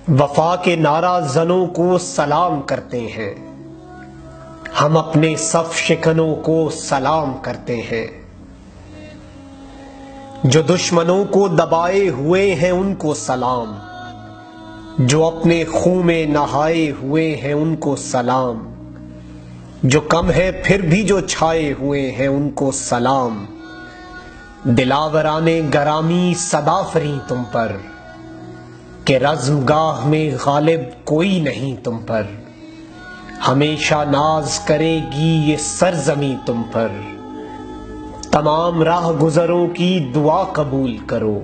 وفا کے نعرہ زنوں کو سلام کرتے ہیں، ہم اپنے صف شکنوں کو سلام کرتے ہیں۔ جو دشمنوں کو دبائے ہوئے ہیں ان کو سلام، جو اپنے خون میں نہائے ہوئے ہیں ان کو سلام، جو کم ہے پھر بھی جو چھائے ہوئے ہیں ان کو سلام۔ دلاوران گرامی صدا فریں تم پر، کہ رزم گاہ میں غالب کوئی نہیں تم پر، ہمیشہ ناز کرے گی یہ سرزمیں تم پر۔ تمام راہ گزروں کی دعا قبول کرو،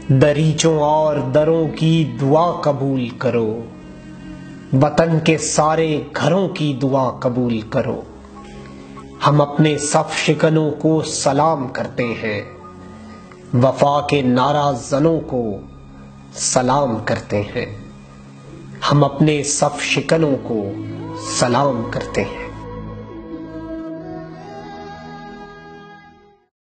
دریچوں اور دروں کی دعا قبول کرو، وطن کے سارے گھروں کی دعا قبول کرو۔ ہم اپنے صف شکنوں کو سلام کرتے ہیں، وفا کے نعرہ زنوں کو سلام کرتے ہیں، ہم اپنے صف شکنوں کو سلام کرتے ہیں۔